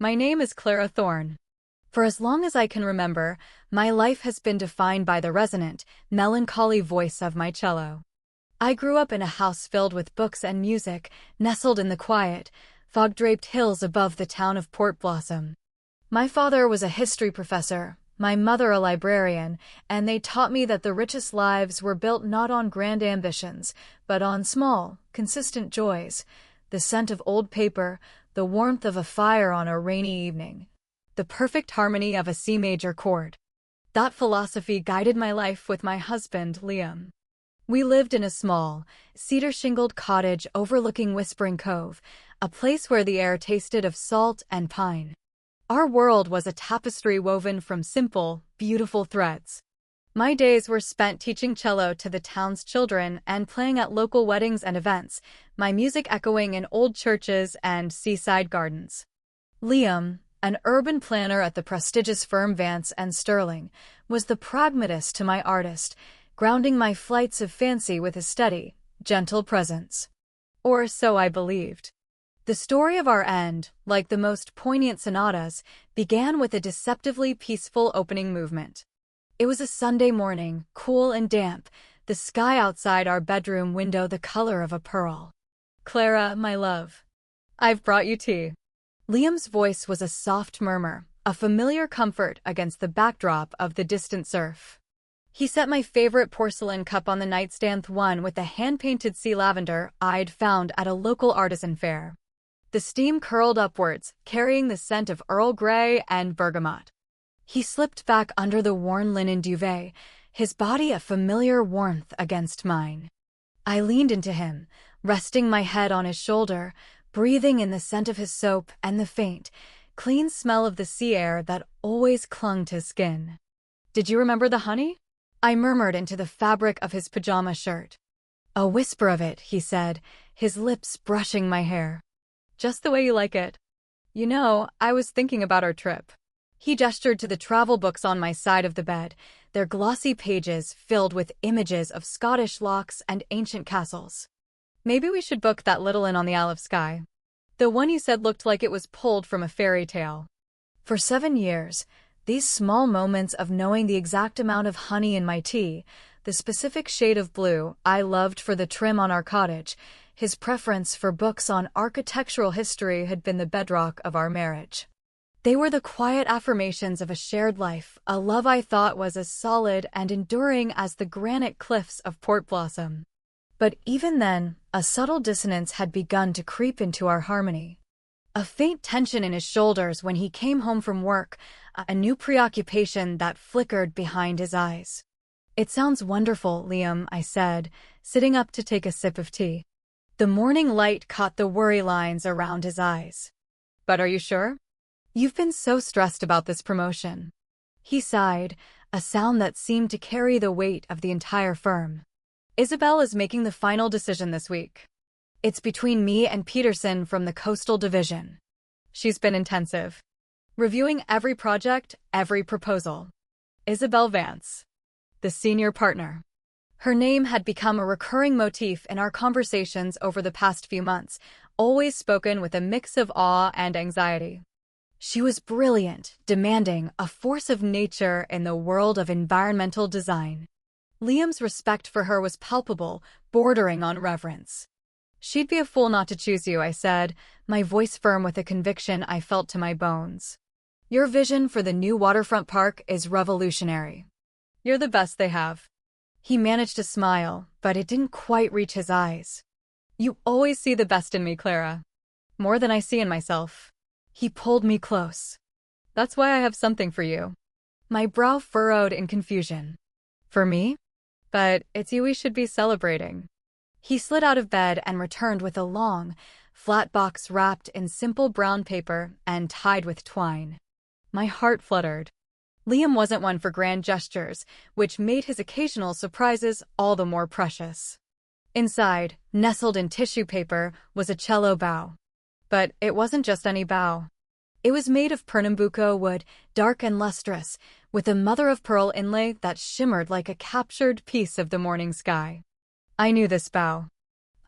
My name is Clara Thorne. For as long as I can remember, my life has been defined by the resonant, melancholy voice of my cello. I grew up in a house filled with books and music, nestled in the quiet, fog-draped hills above the town of Port Blossom. My father was a history professor, my mother a librarian, and they taught me that the richest lives were built not on grand ambitions, but on small, consistent joys, the scent of old paper, the warmth of a fire on a rainy evening, the perfect harmony of a C major chord. That philosophy guided my life with my husband, Liam. We lived in a small, cedar-shingled cottage overlooking Whispering Cove, a place where the air tasted of salt and pine. Our world was a tapestry woven from simple, beautiful threads. My days were spent teaching cello to the town's children and playing at local weddings and events, my music echoing in old churches and seaside gardens. Liam, an urban planner at the prestigious firm Vance and Sterling, was the pragmatist to my artist, grounding my flights of fancy with a steady, gentle presence. Or so I believed. The story of our end, like the most poignant sonatas, began with a deceptively peaceful opening movement. It was a Sunday morning, cool and damp, the sky outside our bedroom window the color of a pearl. "Clara, my love, I've brought you tea." Liam's voice was a soft murmur, a familiar comfort against the backdrop of the distant surf. He set my favorite porcelain cup on the nightstand, one with the hand-painted sea lavender I'd found at a local artisan fair. The steam curled upwards, carrying the scent of Earl Grey and bergamot. He slipped back under the worn linen duvet, his body a familiar warmth against mine. I leaned into him, resting my head on his shoulder, breathing in the scent of his soap and the faint, clean smell of the sea air that always clung to his skin. "Did you remember the honey?" I murmured into the fabric of his pajama shirt. "A whisper of it," he said, his lips brushing my hair. "Just the way you like it. You know, I was thinking about our trip." He gestured to the travel books on my side of the bed, their glossy pages filled with images of Scottish lochs and ancient castles. "Maybe we should book that little inn on the Isle of Skye. The one you said looked like it was pulled from a fairy tale." For 7 years, these small moments of knowing the exact amount of honey in my tea, the specific shade of blue I loved for the trim on our cottage, his preference for books on architectural history had been the bedrock of our marriage. They were the quiet affirmations of a shared life, a love I thought was as solid and enduring as the granite cliffs of Port Blossom. But even then, a subtle dissonance had begun to creep into our harmony. A faint tension in his shoulders when he came home from work, a new preoccupation that flickered behind his eyes. "It sounds wonderful, Liam," I said, sitting up to take a sip of tea. The morning light caught the worry lines around his eyes. "But are you sure? You've been so stressed about this promotion." He sighed, a sound that seemed to carry the weight of the entire firm. "Isabel is making the final decision this week. It's between me and Peterson from the Coastal Division. She's been intensive, reviewing every project, every proposal. Isabel Vance, the senior partner." Her name had become a recurring motif in our conversations over the past few months, always spoken with a mix of awe and anxiety. She was brilliant, demanding, a force of nature in the world of environmental design. Liam's respect for her was palpable, bordering on reverence. "She'd be a fool not to choose you," I said, my voice firm with a conviction I felt to my bones. "Your vision for the new waterfront park is revolutionary. You're the best they have." He managed to smile, but it didn't quite reach his eyes. "You always see the best in me, Clara. More than I see in myself." He pulled me close. "That's why I have something for you." My brow furrowed in confusion. "For me? But it's you we should be celebrating." He slid out of bed and returned with a long, flat box wrapped in simple brown paper and tied with twine. My heart fluttered. Liam wasn't one for grand gestures, which made his occasional surprises all the more precious. Inside, nestled in tissue paper, was a cello bow. But it wasn't just any bow. It was made of Pernambuco wood, dark and lustrous, with a mother-of-pearl inlay that shimmered like a captured piece of the morning sky. I knew this bow.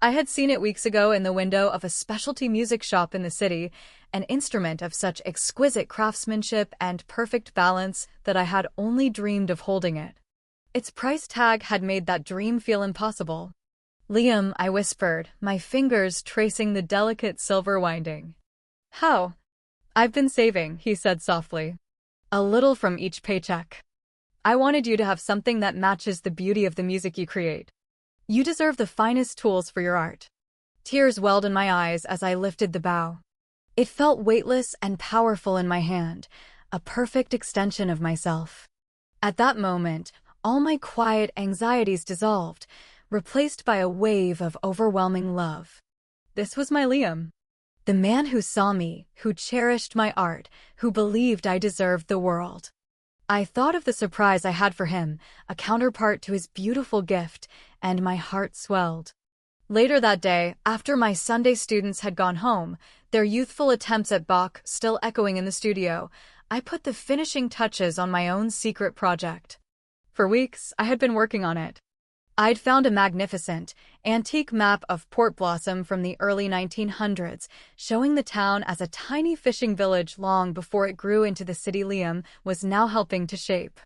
I had seen it weeks ago in the window of a specialty music shop in the city, an instrument of such exquisite craftsmanship and perfect balance that I had only dreamed of holding it. Its price tag had made that dream feel impossible. "Liam," I whispered, my fingers tracing the delicate silver winding. "How?" "I've been saving," he said softly. "A little from each paycheck. I wanted you to have something that matches the beauty of the music you create. You deserve the finest tools for your art." Tears welled in my eyes as I lifted the bow. It felt weightless and powerful in my hand, a perfect extension of myself. At that moment, all my quiet anxieties dissolved, replaced by a wave of overwhelming love. This was my Liam. The man who saw me, who cherished my art, who believed I deserved the world. I thought of the surprise I had for him, a counterpart to his beautiful gift, and my heart swelled. Later that day, after my Sunday students had gone home, their youthful attempts at Bach still echoing in the studio, I put the finishing touches on my own secret project. For weeks, I had been working on it. I'd found a magnificent, antique map of Port Blossom from the early 1900s, showing the town as a tiny fishing village long before it grew into the city Liam was now helping to shape.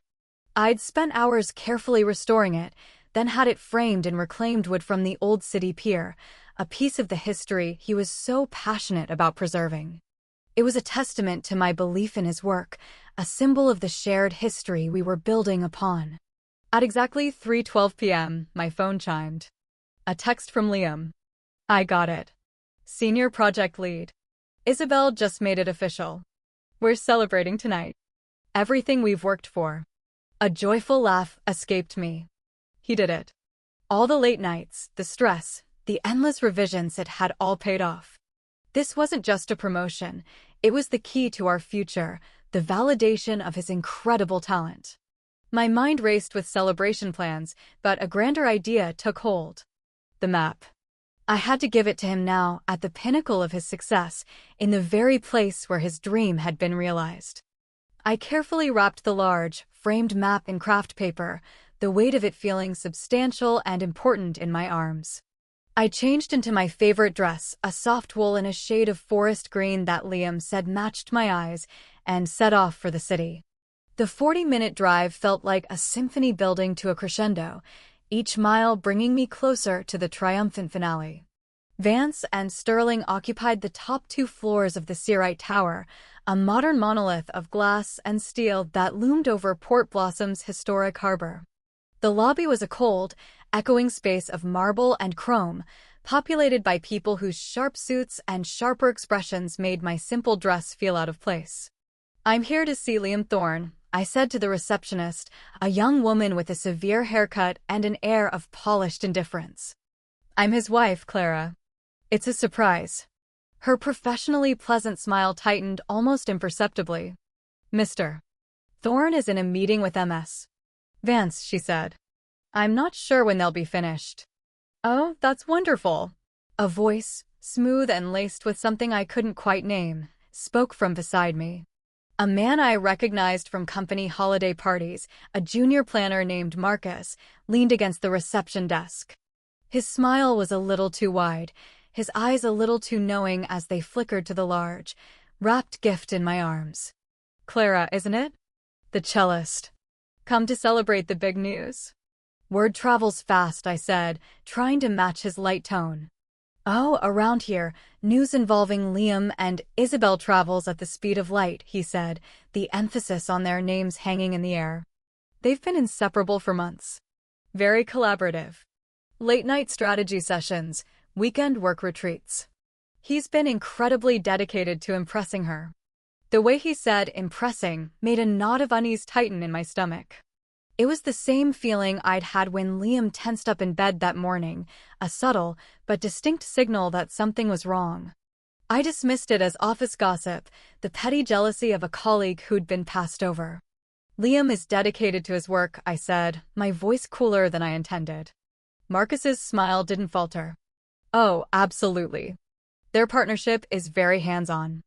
I'd spent hours carefully restoring it, then had it framed in reclaimed wood from the old city pier, a piece of the history he was so passionate about preserving. It was a testament to my belief in his work, a symbol of the shared history we were building upon. At exactly 3:12 p.m., my phone chimed. A text from Liam. "I got it. Senior project lead. Isabel just made it official. We're celebrating tonight. Everything we've worked for." A joyful laugh escaped me. He did it. All the late nights, the stress, the endless revisions, it had all paid off. This wasn't just a promotion. It was the key to our future, the validation of his incredible talent. My mind raced with celebration plans, but a grander idea took hold. The map. I had to give it to him now, at the pinnacle of his success, in the very place where his dream had been realized. I carefully wrapped the large, framed map in craft paper, the weight of it feeling substantial and important in my arms. I changed into my favorite dress, a soft wool in a shade of forest green that Liam said matched my eyes, and set off for the city. The 40-minute drive felt like a symphony building to a crescendo, each mile bringing me closer to the triumphant finale. Vance and Sterling occupied the top 2 floors of the Searite Tower, a modern monolith of glass and steel that loomed over Port Blossom's historic harbor. The lobby was a cold, echoing space of marble and chrome, populated by people whose sharp suits and sharper expressions made my simple dress feel out of place. "I'm here to see Liam Thorne," I said to the receptionist, a young woman with a severe haircut and an air of polished indifference. "I'm his wife, Clara." "It's a surprise." Her professionally pleasant smile tightened almost imperceptibly. "Mr. Thorne is in a meeting with MS. Vance," she said. "I'm not sure when they'll be finished." "Oh, that's wonderful." A voice, smooth and laced with something I couldn't quite name, spoke from beside me. A man I recognized from company holiday parties, a junior planner named Marcus, leaned against the reception desk. His smile was a little too wide, his eyes a little too knowing as they flickered to the large, wrapped gift in my arms. "Clara, isn't it? The cellist. Come to celebrate the big news." "Word travels fast," I said, trying to match his light tone. "Oh, around here, news involving Liam and Isabel travels at the speed of light," he said, the emphasis on their names hanging in the air. "They've been inseparable for months. Very collaborative. Late-night strategy sessions, weekend work retreats. He's been incredibly dedicated to impressing her." The way he said "impressing" made a knot of unease tighten in my stomach. It was the same feeling I'd had when Liam tensed up in bed that morning, a subtle but distinct signal that something was wrong. I dismissed it as office gossip, the petty jealousy of a colleague who'd been passed over. "Liam is dedicated to his work," I said, my voice cooler than I intended. Marcus's smile didn't falter. "Oh, absolutely. Their partnership is very hands-on.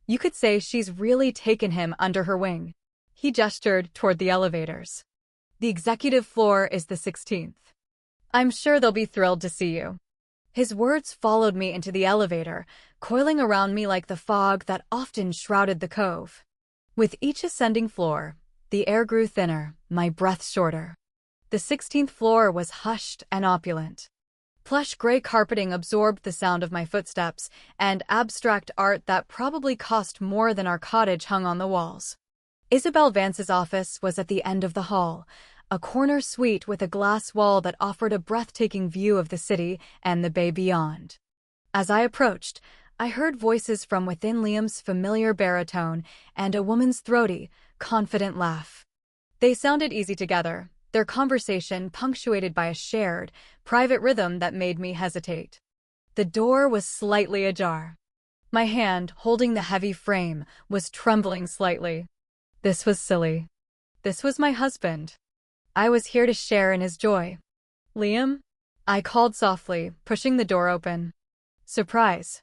You could say she's really taken him under her wing." He gestured toward the elevators. "The executive floor is the 16th. I'm sure they'll be thrilled to see you." His words followed me into the elevator, coiling around me like the fog that often shrouded the cove. With each ascending floor, the air grew thinner, my breath shorter. The 16th floor was hushed and opulent. Plush gray carpeting absorbed the sound of my footsteps, and abstract art that probably cost more than our cottage hung on the walls. Isabel Vance's office was at the end of the hall, a corner suite with a glass wall that offered a breathtaking view of the city and the bay beyond. As I approached, I heard voices from within Liam's familiar baritone and a woman's throaty, confident laugh. They sounded easy together, their conversation punctuated by a shared, private rhythm that made me hesitate. The door was slightly ajar. My hand, holding the heavy frame, was trembling slightly. This was silly. This was my husband. I was here to share in his joy. "Liam?" I called softly, pushing the door open. Surprise.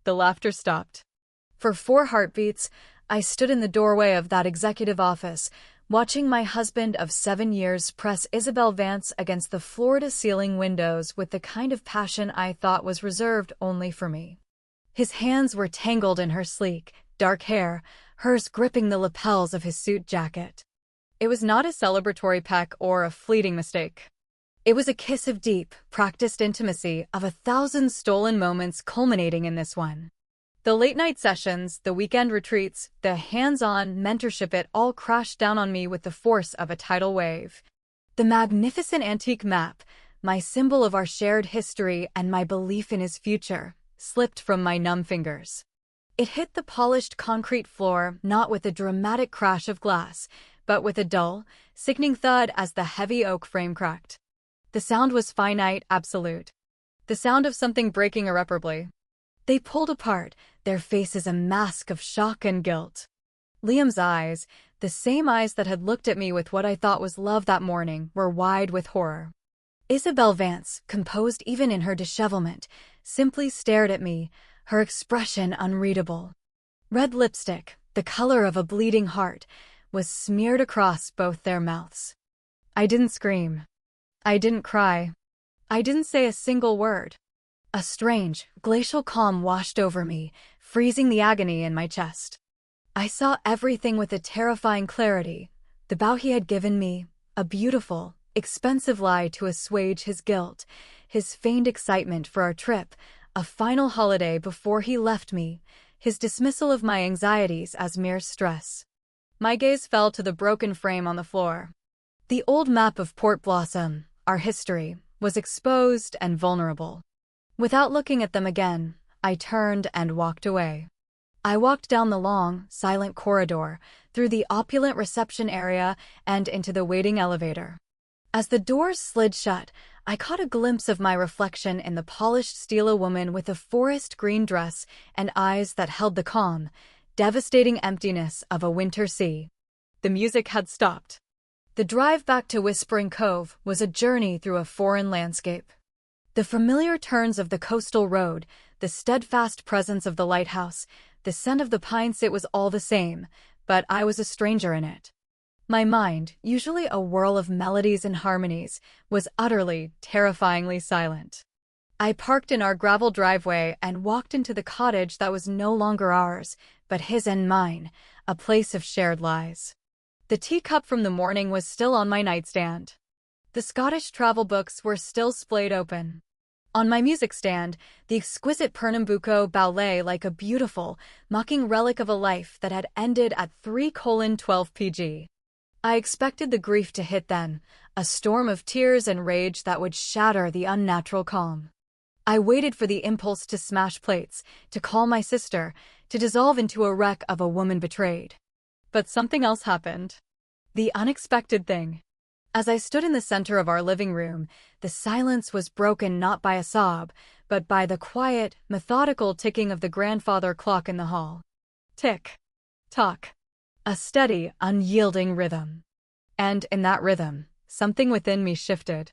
The laughter stopped. For 4 heartbeats, I stood in the doorway of that executive office, watching my husband of 7 years press Isabel Vance against the floor-to-ceiling windows with the kind of passion I thought was reserved only for me. His hands were tangled in her sleek, dark hair, hers gripping the lapels of his suit jacket. It was not a celebratory peck or a fleeting mistake. It was a kiss of deep, practiced intimacy of 1,000 stolen moments culminating in this one. The late-night sessions, the weekend retreats, the hands-on mentorship, it all crashed down on me with the force of a tidal wave. The magnificent antique map, my symbol of our shared history and my belief in his future, slipped from my numb fingers. It hit the polished concrete floor not with a dramatic crash of glass, but with a dull, sickening thud as the heavy oak frame cracked. The sound was finite, absolute. The sound of something breaking irreparably. They pulled apart, their faces a mask of shock and guilt. Liam's eyes, the same eyes that had looked at me with what I thought was love that morning, were wide with horror. Isabel Vance, composed even in her dishevelment, simply stared at me, her expression unreadable. Red lipstick, the color of a bleeding heart, was smeared across both their mouths. I didn't scream. I didn't cry. I didn't say a single word. A strange, glacial calm washed over me, freezing the agony in my chest. I saw everything with a terrifying clarity. The bow he had given me, a beautiful, expensive lie to assuage his guilt, his feigned excitement for our trip, a final holiday before he left me, his dismissal of my anxieties as mere stress. My gaze fell to the broken frame on the floor. The old map of Port Blossom, our history, was exposed and vulnerable. Without looking at them again, I turned and walked away. I walked down the long, silent corridor, through the opulent reception area and into the waiting elevator. As the doors slid shut, I caught a glimpse of my reflection in the polished steel, a woman with a forest green dress and eyes that held the calm, devastating emptiness of a winter sea. The music had stopped. The drive back to Whispering Cove was a journey through a foreign landscape. The familiar turns of the coastal road, the steadfast presence of the lighthouse, the scent of the pines, it was all the same, but I was a stranger in it. My mind, usually a whirl of melodies and harmonies, was utterly, terrifyingly silent. I parked in our gravel driveway and walked into the cottage that was no longer ours, but his and mine, a place of shared lies. The teacup from the morning was still on my nightstand. The Scottish travel books were still splayed open. On my music stand, the exquisite Pernambuco ballet like a beautiful, mocking relic of a life that had ended at 3:12 pg. I expected the grief to hit then, a storm of tears and rage that would shatter the unnatural calm. I waited for the impulse to smash plates, to call my sister, to dissolve into a wreck of a woman betrayed. But something else happened. The unexpected thing. As I stood in the center of our living room, the silence was broken not by a sob, but by the quiet, methodical ticking of the grandfather clock in the hall. Tick. Tock. A steady, unyielding rhythm. And in that rhythm, something within me shifted.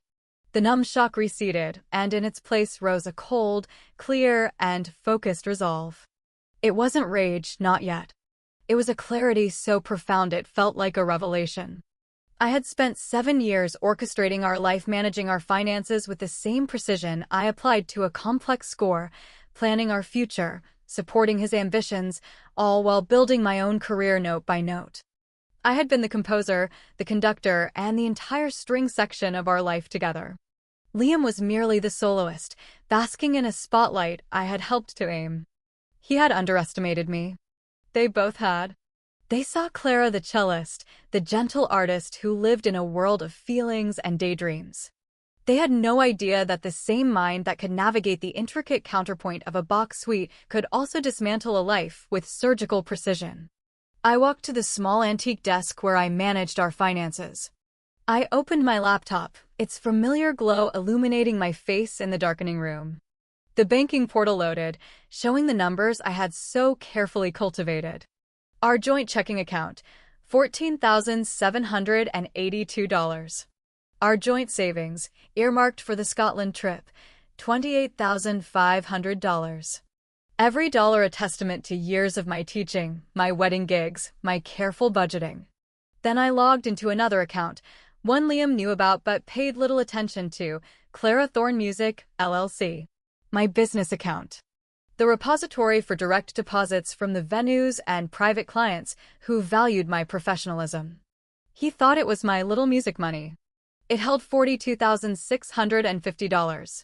The numb shock receded, and in its place rose a cold, clear, and focused resolve. It wasn't rage, not yet. It was a clarity so profound it felt like a revelation. I had spent 7 years orchestrating our life, managing our finances with the same precision I applied to a complex score, planning our future, supporting his ambitions, all while building my own career note by note. I had been the composer, the conductor, and the entire string section of our life together. Liam was merely the soloist, basking in a spotlight I had helped to aim. He had underestimated me. They both had. They saw Clara the cellist, the gentle artist who lived in a world of feelings and daydreams. They had no idea that the same mind that could navigate the intricate counterpoint of a Bach suite could also dismantle a life with surgical precision. I walked to the small antique desk where I managed our finances. I opened my laptop, its familiar glow illuminating my face in the darkening room. The banking portal loaded, showing the numbers I had so carefully cultivated. Our joint checking account, $14,782. Our joint savings, earmarked for the Scotland trip, $28,500. Every dollar a testament to years of my teaching, my wedding gigs, my careful budgeting. Then I logged into another account, one Liam knew about but paid little attention to, Clara Thorne Music, LLC. My business account. The repository for direct deposits from the venues and private clients who valued my professionalism. He thought it was my little music money. It held $42,650.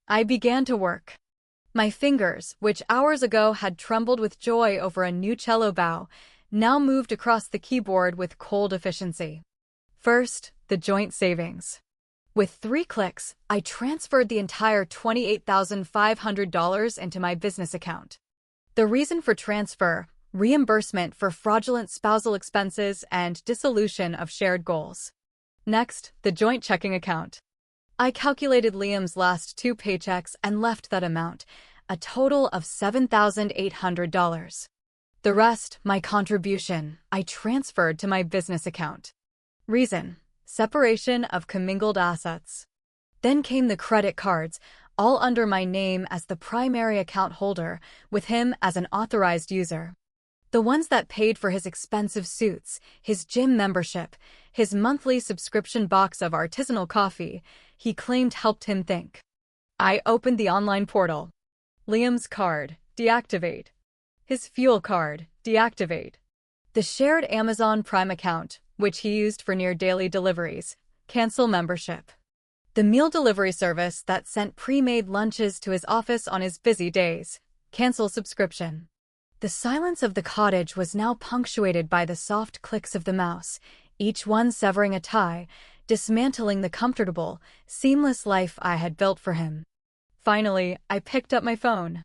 I began to work. My fingers, which hours ago had trembled with joy over a new cello bow, now moved across the keyboard with cold efficiency. First, the joint savings. With 3 clicks, I transferred the entire $28,500 into my business account. The reason for transfer: reimbursement for fraudulent spousal expenses and dissolution of shared goals. Next, the joint checking account. I calculated Liam's last 2 paychecks and left that amount, a total of $7,800. The rest, my contribution, I transferred to my business account. Reason: separation of commingled assets. Then came the credit cards, all under my name as the primary account holder, with him as an authorized user. The ones that paid for his expensive suits, his gym membership, his monthly subscription box of artisanal coffee, he claimed helped him think. I opened the online portal. Liam's card, deactivate. His fuel card, deactivate. The shared Amazon Prime account, which he used for near-daily deliveries, cancel membership. The meal delivery service that sent pre-made lunches to his office on his busy days, cancel subscription. The silence of the cottage was now punctuated by the soft clicks of the mouse, each one severing a tie, dismantling the comfortable, seamless life I had built for him. Finally, I picked up my phone.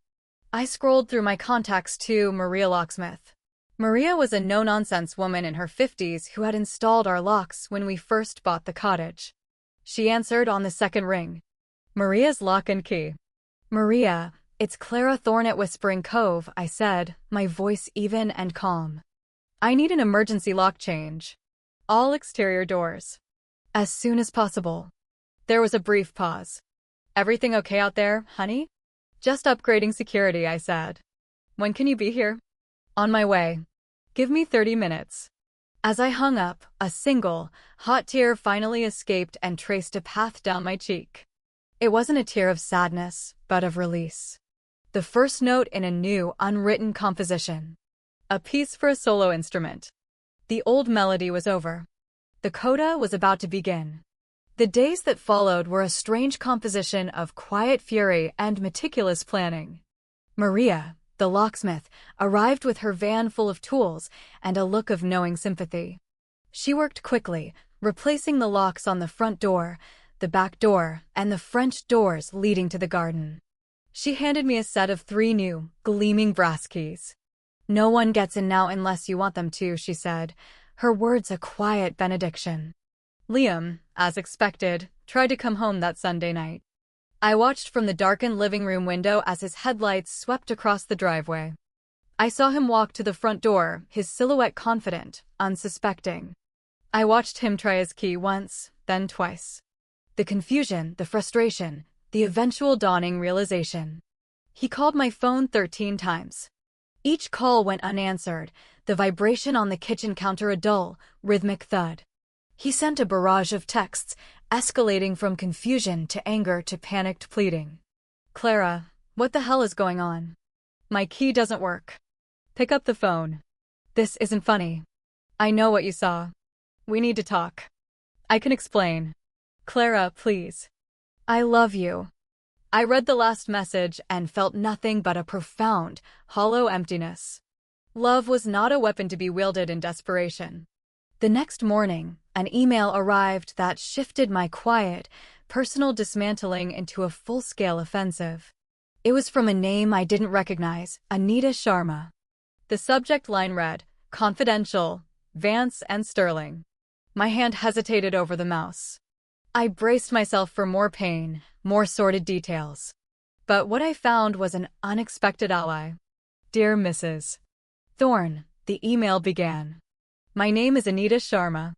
I scrolled through my contacts to Maria Locksmith. Maria was a no-nonsense woman in her 50s who had installed our locks when we first bought the cottage. She answered on the second ring. Maria's Lock and Key. Maria, it's Clara Thorne at Whispering Cove, I said, my voice even and calm. I need an emergency lock change. All exterior doors. As soon as possible. There was a brief pause. Everything okay out there, honey? Just upgrading security, I said. When can you be here? On my way. Give me 30 minutes. As I hung up, a single, hot tear finally escaped and traced a path down my cheek. It wasn't a tear of sadness, but of release. The first note in a new, unwritten composition. A piece for a solo instrument. The old melody was over. The coda was about to begin. The days that followed were a strange composition of quiet fury and meticulous planning. Maria, the locksmith, arrived with her van full of tools and a look of knowing sympathy. She worked quickly, replacing the locks on the front door, the back door, and the French doors leading to the garden. She handed me a set of 3 new, gleaming brass keys. No one gets in now unless you want them to, she said, her words a quiet benediction. Liam, as expected, tried to come home that Sunday night. I watched from the darkened living room window as his headlights swept across the driveway. I saw him walk to the front door, his silhouette confident, unsuspecting. I watched him try his key once, then twice. The confusion, the frustration, the eventual dawning realization. He called my phone 13 times. Each call went unanswered, the vibration on the kitchen counter a dull, rhythmic thud. He sent a barrage of texts, escalating from confusion to anger to panicked pleading. Clara, what the hell is going on? My key doesn't work. Pick up the phone. This isn't funny. I know what you saw. We need to talk. I can explain. Clara, please. I love you. I read the last message and felt nothing but a profound, hollow emptiness. Love was not a weapon to be wielded in desperation. The next morning, an email arrived that shifted my quiet, personal dismantling into a full-scale offensive. It was from a name I didn't recognize, Anita Sharma. The subject line read, "Confidential, Vance and Sterling." My hand hesitated over the mouse. I braced myself for more pain, more sordid details. But what I found was an unexpected ally. Dear Mrs. Thorne, the email began. My name is Anita Sharma.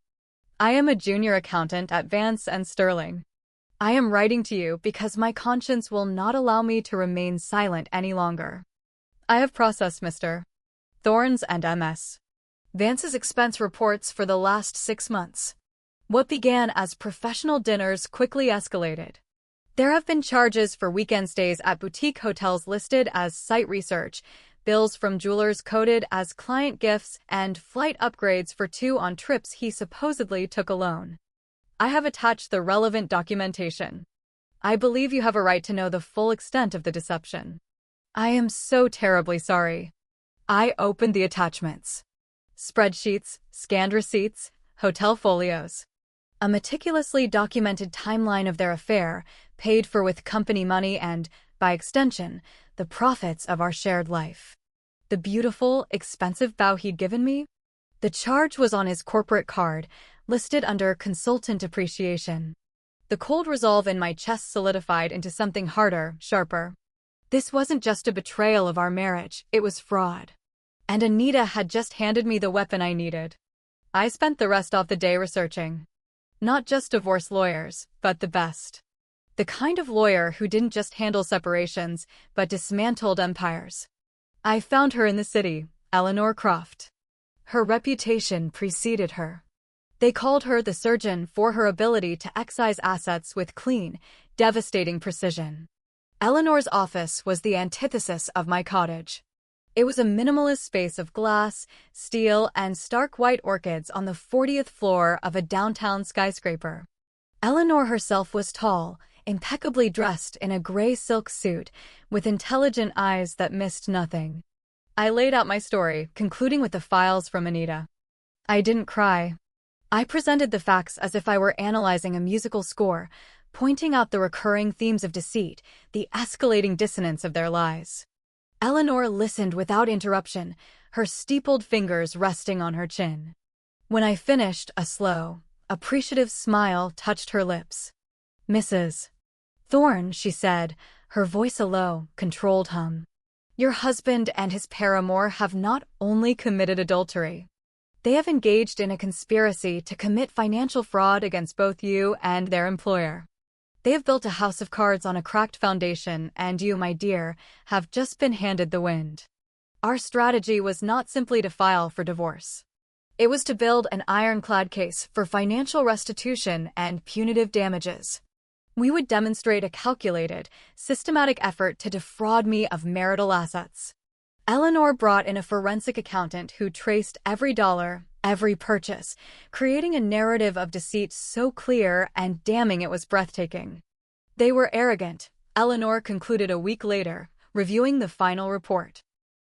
I am a junior accountant at Vance and Sterling. I am writing to you because my conscience will not allow me to remain silent any longer. I have processed Mr. Thorne's and Ms. Vance's expense reports for the last 6 months. What began as professional dinners quickly escalated. There have been charges for weekend stays at boutique hotels listed as site research, bills from jewelers coded as client gifts, and flight upgrades for 2 on trips he supposedly took alone. I have attached the relevant documentation. I believe you have a right to know the full extent of the deception. I am so terribly sorry. I opened the attachments. Spreadsheets, scanned receipts, hotel folios. A meticulously documented timeline of their affair, paid for with company money and, by extension, the profits of our shared life. The beautiful, expensive bow he'd given me? The charge was on his corporate card, listed under consultant appreciation. The cold resolve in my chest solidified into something harder, sharper. This wasn't just a betrayal of our marriage, it was fraud. And Anita had just handed me the weapon I needed. I spent the rest of the day researching. Not just divorce lawyers, but the best. The kind of lawyer who didn't just handle separations, but dismantled empires. I found her in the city, Eleanor Croft. Her reputation preceded her. They called her the surgeon for her ability to excise assets with clean, devastating precision. Eleanor's office was the antithesis of my cottage. It was a minimalist space of glass, steel, and stark white orchids on the 40th floor of a downtown skyscraper. Eleanor herself was tall, impeccably dressed in a gray silk suit, with intelligent eyes that missed nothing. I laid out my story, concluding with the files from Anita. I didn't cry. I presented the facts as if I were analyzing a musical score, pointing out the recurring themes of deceit, the escalating dissonance of their lies. Eleanor listened without interruption, her steepled fingers resting on her chin. When I finished, a slow, appreciative smile touched her lips. Mrs. Thorne, she said, her voice a low, controlled hum. Your husband and his paramour have not only committed adultery. They have engaged in a conspiracy to commit financial fraud against both you and their employer. They have built a house of cards on a cracked foundation, and you, my dear, have just been handed the wind. Our strategy was not simply to file for divorce. It was to build an ironclad case for financial restitution and punitive damages. We would demonstrate a calculated, systematic effort to defraud me of marital assets. Eleanor brought in a forensic accountant who traced every dollar, every purchase, creating a narrative of deceit so clear and damning it was breathtaking. They were arrogant, Eleanor concluded a week later, reviewing the final report.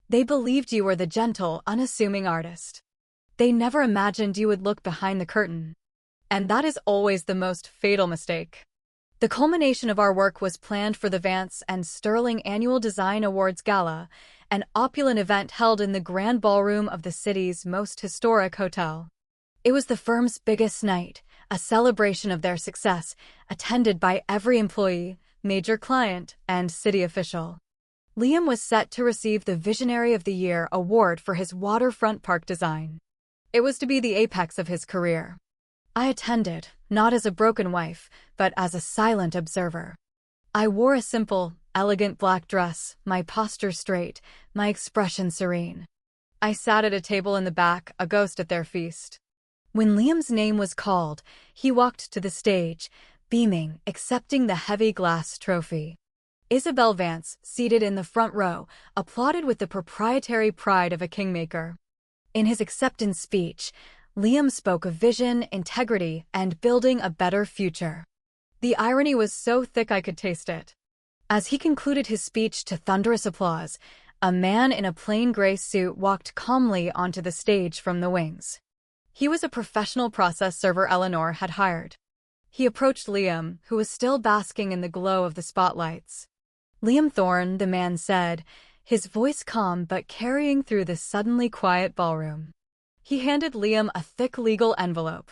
They believed you were the gentle, unassuming artist. They never imagined you would look behind the curtain. And that is always the most fatal mistake. The culmination of our work was planned for the Vance and Sterling Annual Design Awards Gala, an opulent event held in the grand ballroom of the city's most historic hotel. It was the firm's biggest night, a celebration of their success, attended by every employee, major client, and city official. Liam was set to receive the Visionary of the Year award for his waterfront park design. It was to be the apex of his career. I attended, not as a broken wife, but as a silent observer. I wore a simple, elegant black dress, my posture straight, my expression serene. I sat at a table in the back, a ghost at their feast. When Liam's name was called, he walked to the stage, beaming, accepting the heavy glass trophy. Isabel Vance, seated in the front row, applauded with the proprietary pride of a kingmaker. In his acceptance speech, Liam spoke of vision, integrity, and building a better future. The irony was so thick I could taste it. As he concluded his speech to thunderous applause, a man in a plain gray suit walked calmly onto the stage from the wings. He was a professional process server Eleanor had hired. He approached Liam, who was still basking in the glow of the spotlights. "Liam Thorne," the man said, his voice calm but carrying through the suddenly quiet ballroom. He handed Liam a thick legal envelope.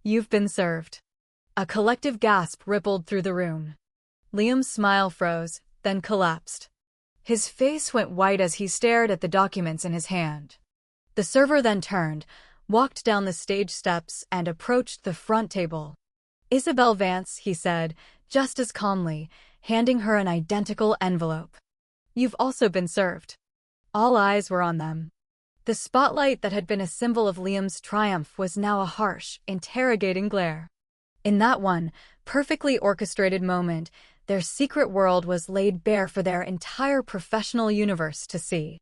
"You've been served." A collective gasp rippled through the room. Liam's smile froze, then collapsed. His face went white as he stared at the documents in his hand. The server then turned, walked down the stage steps, and approached the front table. "Isabel Vance," he said, just as calmly, handing her an identical envelope. "You've also been served." All eyes were on them. The spotlight that had been a symbol of Liam's triumph was now a harsh, interrogating glare. In that one, perfectly orchestrated moment, their secret world was laid bare for their entire professional universe to see.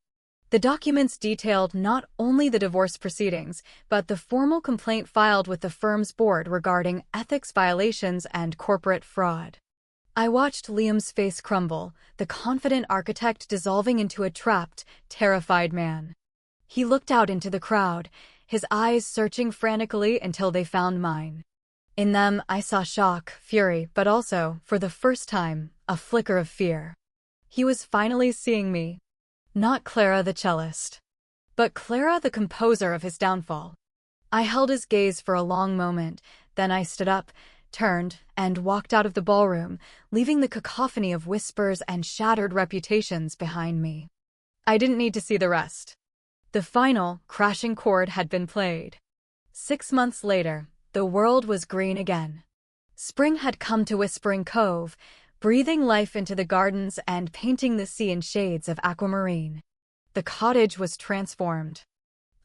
The documents detailed not only the divorce proceedings, but the formal complaint filed with the firm's board regarding ethics violations and corporate fraud. I watched Liam's face crumble, the confident architect dissolving into a trapped, terrified man. He looked out into the crowd, his eyes searching frantically until they found mine. In them, I saw shock, fury, but also, for the first time, a flicker of fear. He was finally seeing me. Not Clara the cellist, but Clara the composer of his downfall. I held his gaze for a long moment, then I stood up, turned, and walked out of the ballroom, leaving the cacophony of whispers and shattered reputations behind me. I didn't need to see the rest. The final, crashing chord had been played. 6 months later, the world was green again. Spring had come to Whispering Cove, breathing life into the gardens and painting the sea in shades of aquamarine. The cottage was transformed.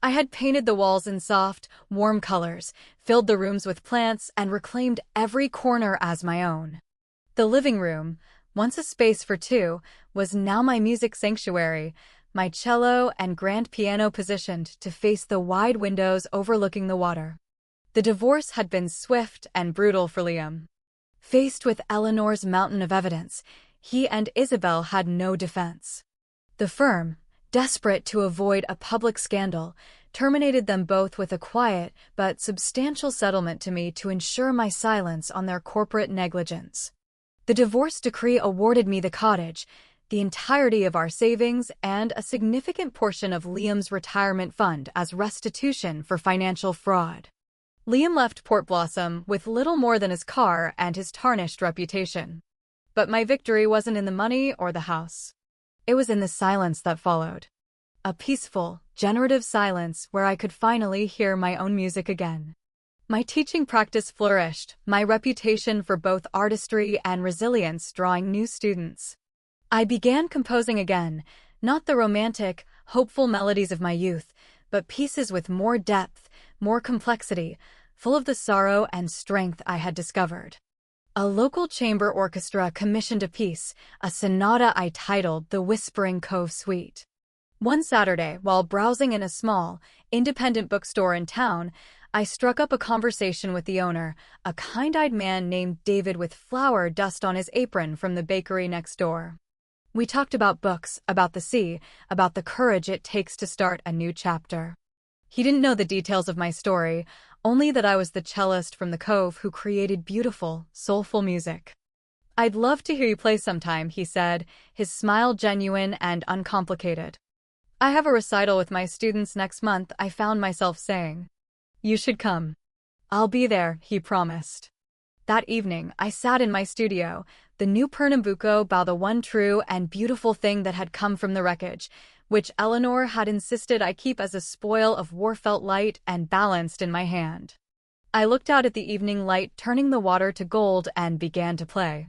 I had painted the walls in soft, warm colors, filled the rooms with plants, and reclaimed every corner as my own. The living room, once a space for two, was now my music sanctuary, my cello and grand piano positioned to face the wide windows overlooking the water. The divorce had been swift and brutal for Liam. Faced with Eleanor's mountain of evidence, he and Isabel had no defense. The firm, desperate to avoid a public scandal, terminated them both with a quiet but substantial settlement to me to ensure my silence on their corporate negligence. The divorce decree awarded me the cottage, the entirety of our savings, and a significant portion of Liam's retirement fund as restitution for financial fraud. Liam left Port Blossom with little more than his car and his tarnished reputation. But my victory wasn't in the money or the house. It was in the silence that followed. A peaceful, generative silence where I could finally hear my own music again. My teaching practice flourished, my reputation for both artistry and resilience drawing new students. I began composing again, not the romantic, hopeful melodies of my youth, but pieces with more depth, more complexity, full of the sorrow and strength I had discovered. A local chamber orchestra commissioned a piece, a sonata I titled The Whispering Cove Suite. One Saturday, while browsing in a small, independent bookstore in town, I struck up a conversation with the owner, a kind-eyed man named David with flour dust on his apron from the bakery next door. We talked about books, about the sea, about the courage it takes to start a new chapter. He didn't know the details of my story, only that I was the cellist from the Cove who created beautiful, soulful music. "I'd love to hear you play sometime," he said, his smile genuine and uncomplicated. "I have a recital with my students next month," I found myself saying. "You should come." "I'll be there," he promised. That evening, I sat in my studio, the new Pernambuco bow, the one true and beautiful thing that had come from the wreckage, which Eleanor had insisted I keep as a spoil of war-felt light and balanced in my hand. I looked out at the evening light turning the water to gold and began to play.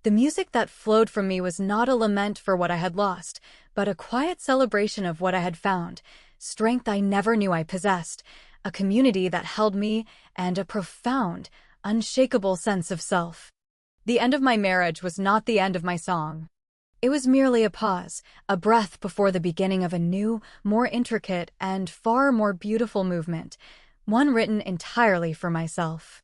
The music that flowed from me was not a lament for what I had lost, but a quiet celebration of what I had found, strength I never knew I possessed, a community that held me, and a profound, unshakable sense of self. The end of my marriage was not the end of my song. It was merely a pause, a breath before the beginning of a new, more intricate, and far more beautiful movement, one written entirely for myself.